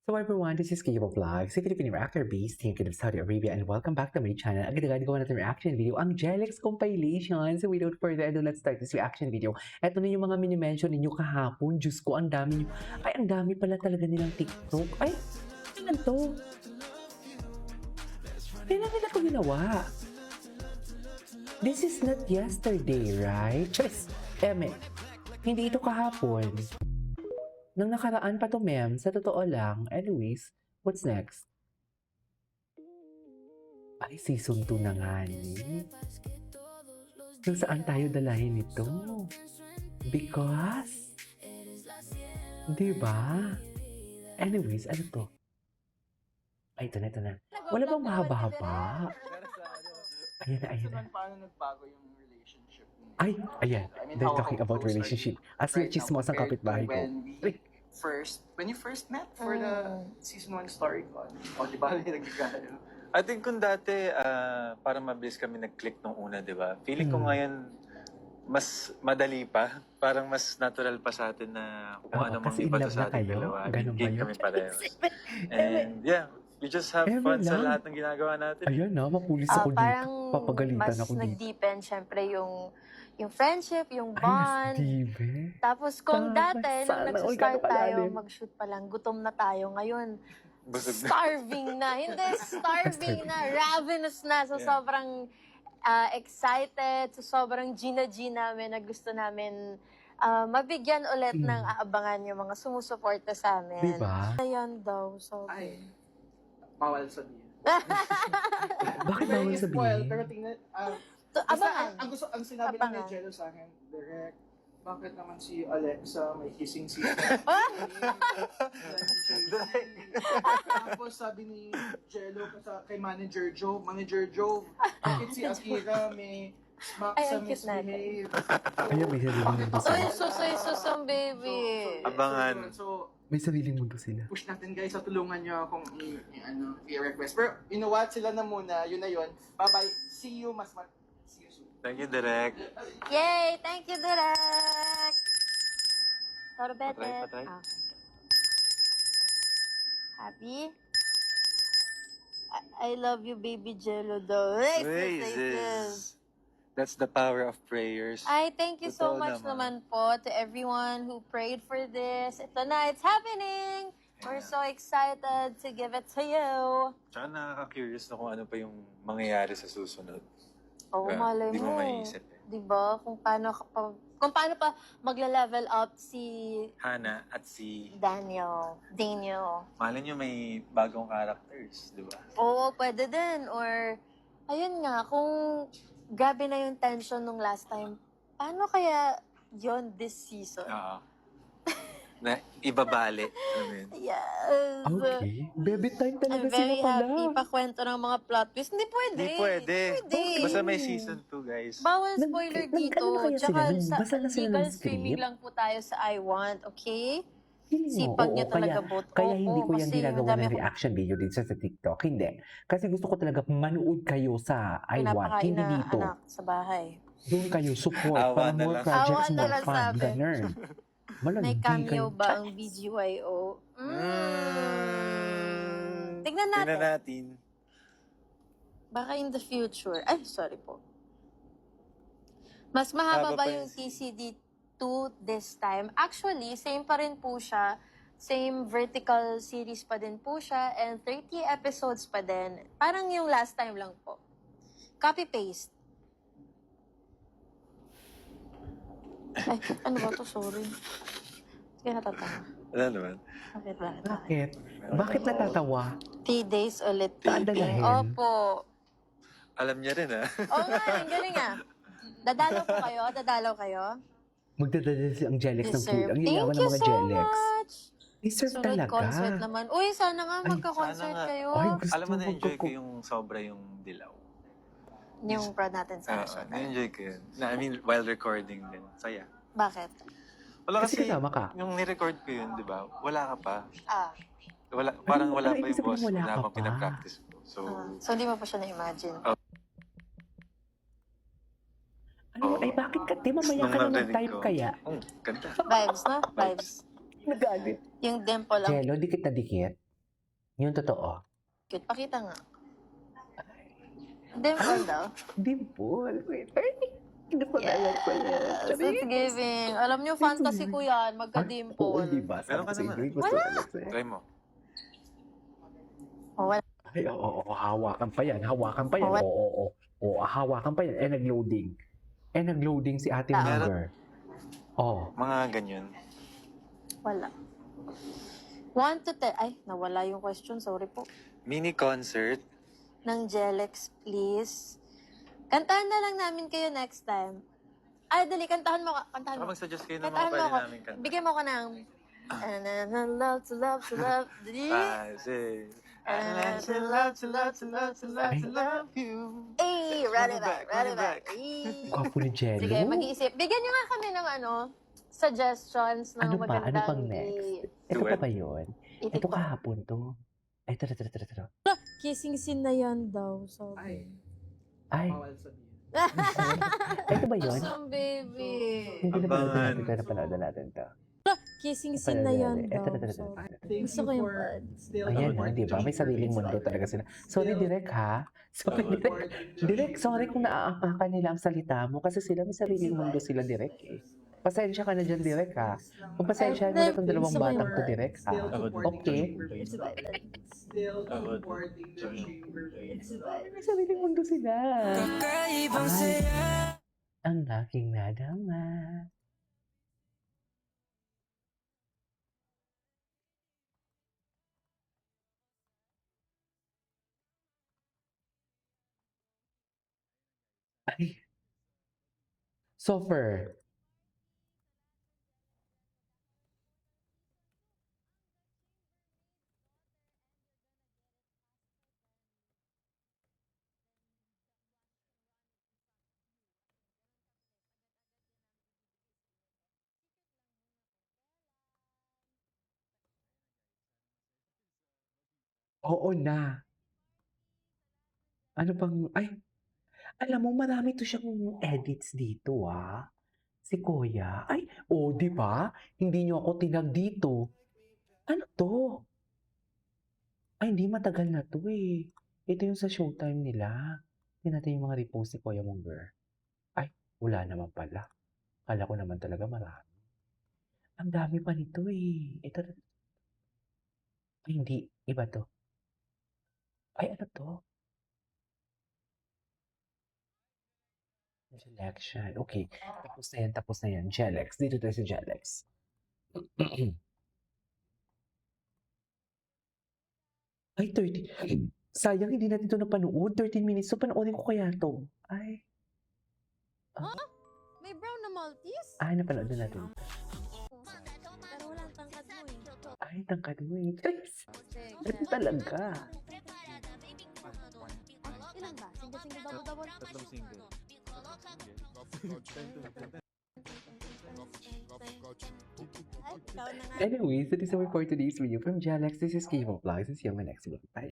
So everyone, this is Kiyo Vlogs, a Filipino reactor based here in Saudi Arabia, and welcome back to my channel. Agad-agad gawa natin reaction video, ang Jellex compilation. So without further ado, let's start this reaction video. Ito na yung mga mini-mention ninyo kahapon. Diyos ko, ang dami nyo. Ay, ang dami pala talaga nilang TikTok. Ay, ano to? Kailan nila ito ginawa? This is not yesterday, right? Chess! Eme, hindi ito kahapon. Nang nakaraan pa to, ma'am, sa totoo lang. Anyways, what's next? Ay, season 2 na nga ni. Kung saan tayo dalahin ito? Because? Diba? Anyways, ano to? Ay, ito na. Wala bang mahaba-haba? Ayan na. Paano nagbago yung relationship niyo? Ay, ayan. They're talking about relationship. As yung chismos ang kapitbahay ko. When you first met for the season 1 story con, di ba nagkikano? I think kung dati, parang mabilis kami nag-click nung una, di ba? Feeling ko ngayon, mas madali pa. Parang mas natural pa sa atin na kung ano mang kasi iba in to love sa na ating kayo? dalawa. Ganun ba Gig yun? kami parehas. And yeah, we just have fun sa lahat ng ginagawa natin. Ayan na, mapulis ako dito. Parang Papagalitan mas ako dito. nag-deepen syempre yung friendship, yung Ay, mas bond. dibe. Tapos kung Tama, dati, nung sana. Uy, nagsistart gano'n tayo, kalalim. mag-shoot pa lang, gutom na tayo. Ngayon, Busog na. starving na. Hindi, starving na. Ravenous na. So, Yeah. sobrang excited. So, sobrang G namin na gusto namin mabigyan ulit ng aabangan yung mga sumusuporta sa amin. Diba? Ayan daw, sabi. Ay, bawal sabihin. Bakit bawal Spoil, sabihin? pero tingnan, Abangan. basta ang sinabi lang ni Abangan. Jello sa akin, direct, bakit naman si Alexa may kissing scene? Tapos sabi ni Jello kay Manager Joe, bakit si Akira may smack Ay, sa ang cute natin. misbehave? Ayan, may sariling mundo Soy sila. sus ang baby. Abangan. So, May sariling mundo sila. push natin guys, sa tulungan nyo akong i-request. Pero, you know what? Sila na muna. Yun na yun. Bye-bye. See you soon. Thank you, Direk. Yay! Thank you, Direk! Sorbete. Patay. Ah, okay. Happy? I love you, baby Jello, though. Praises. That's the power of prayers. Ay, thank you so Totoo much naman. naman po to everyone who prayed for this. Ito na, it's happening! We're so excited to give it to you. Tsaka nakaka-curious na kung ano pa yung mangyayari sa susunod. Oh, Diba? malay Di mo. mo maiisip eh. Diba? Kung paano pa magle-level up si Hana at si... Daniel. Malay nyo may bagong characters, di ba? Oo, pwede din. Or, ayun nga, kung grabe na yung tension nung last time, paano kaya yon this season? Oo. Na ibabali. I mean, Yes. Okay. Baby time I'm talaga sila very pala. happy pakwento ng mga plot twist. Hindi pwede. Hindi pwede. Hindi. Basta may season 2, guys. Bawal spoiler dito. Ano kaya Tsaka sila? sa Nagbasa na sila legal ng streaming script? lang po tayo sa I Want, okay? Feeling mo, Sipag niya oo, talaga, bot. Kaya Oo, hindi ko yan kasi ginagawa madami ng akong reaction video dito sa TikTok. Hindi. Kasi gusto ko talaga manood kayo sa I Want. pinapakain Hindi na dito. anak sa bahay. Doon kayo support. Awa Para na more lang. projects, Awa na more lang fun. sabi. Ganun. Malandi May cameo kayo. ba ang BGYO? Tignan natin. Tingnan natin. Baka in the future. Ay, sorry po. Mas mahaba Haba ba pa yung yung TCD2 this time? Actually, same pa rin po siya. Same vertical series pa din po siya. And 30 episodes pa din. Parang yung last time lang po. Copy-paste. Ay, ano ba to? Sorry. Sige, natatawa. Wala naman. Bakit? Bakit? Bakit natatawa? 3 days ulit. Taandalahin. Opo. Alam niya rin, ha? Oo nga, ang galing ah. Dadalaw po kayo? Dadalaw kayo? Magdadala ang Jellex ng food. Deserve. Ang Thank yayaman ng you mga so Jellex. much. Deserve Sunod talaga. concert naman. Uy, sana nga Ay, magka-concert sana nga. kayo. Ay, gusto Alam mo, na-enjoy ko. ko yung sobra yung dilaw. Yung prod natin sa show. Na-enjoy ko yun. I mean, while recording din. Saya. Bakit? Wala Kasi kasi, kasama ka. yung ni-record ko yun, di ba? Wala ka pa. Ah. Parang wala ano pa ibig yung boss sabihin mo wala na ka habang pa? pinapractice ko. So, So, hindi mo pa siya na-imagine. Ano, ay bakit ka? Di mamaya nung ka na narinig mag-type ko, kaya? Ganda. Vibes, no? Vibes. Nagalit. Yung dimple lang. Jello, dikit na dikit. Yung totoo. Cute. Pakita nga. Dimple daw. Dimple. Wait, gusto na lang ko yan. Yes, it's giving. Alam niyo, fantasy ko yan. Oo, Magka-dimple. diba? Meron ka Sabi ko, naman. gusto na lang sa'yo. Try mo. Oh, wala. Ay, oo, hawakan pa yan. Hawakan pa yan. Oh, Oo, hawakan pa yan. Nag-loading. Nag-loading si Ate Tao. Mother. Oh. Mga ganyan. Wala. 1 to 10. Ay, nawala yung question. Sorry po. Mini concert. Ng Jelex, please. Kantahan na lang namin kayo next time. Ay, dali, kantahan mo. Kantahan Saka mo. mag-suggest kayo ng mga Kantahan mo pwede ako. namin kanta. Bigyan mo ko ng... Love to love to love. Dali. Say, To love you. Ay, run it back, run it back. Gwapo ni Jello. Sige, mag-iisip. Bigyan nyo nga kami ng suggestions ng Ano pa? Ano magandang pang next? Ito Duet. pa ba yun? Ito kahapon to. Ay, ito. Kissing scene na yan daw, sabi. Ay, Bawal sabihin. ito ba yun? Awesome, baby. Hindi na Abangan. napanood natin to. Kissing scene na yan daw, Thank Gusto you ko yung for buds. still Ayan, supporting di ba? May Dreamer sariling Prince mundo Love. talaga sila. Sorry, Still Direk, ha? Sorry, Direk. supporting Direk, Dreamer sorry kung Prince Love. naaangkakan nila ang salita mo kasi sila may sariling mundo sila, Direk, eh. Pasensya ka na dyan, Direk, ha? Kung pasensya mo na itong dalawang Gusto ko yung batang to, Direk, ha? Still supporting Okay. Dreamer Prince Love. Still supporting the Dreamer Prince Love. May sariling mundo sila. Ay, ang aking nadama. Ay. Suffer. Oo na. Ano pang, ay, alam mo, marami to siyang edits dito, ah. Si Kuya. Ay, di ba? Hindi niyo ako tinag dito. Ano to? Ay, hindi matagal na to eh. Ito yung sa showtime nila. Tingnan natin yung mga repost ni Kuya Monger. Ay, wala naman pala. Kala ko naman talaga marami. Ang dami pa nito eh. Ito. Ay, hindi. Iba to. Ay, ano to? Selection. Okay. Tapos na yan. Jelex. Dito tayo sa Jelex. Ay, 30. Sayang, hindi natin ito napanood. 13 minutes. So, panoorin ko kaya to. Ay. May brown na Maltese? Ay, napanood na natin. Pero walang tangkad mo eh. Ay, tangkad mo eh. Guys, ganun talaga. Ilan ba? Single, double? Tatlong single. Ay, ikaw na nga. Anyways, that is all for today's video from Jalex. This is K-Pop Vlogs. See you on my next one. Bye.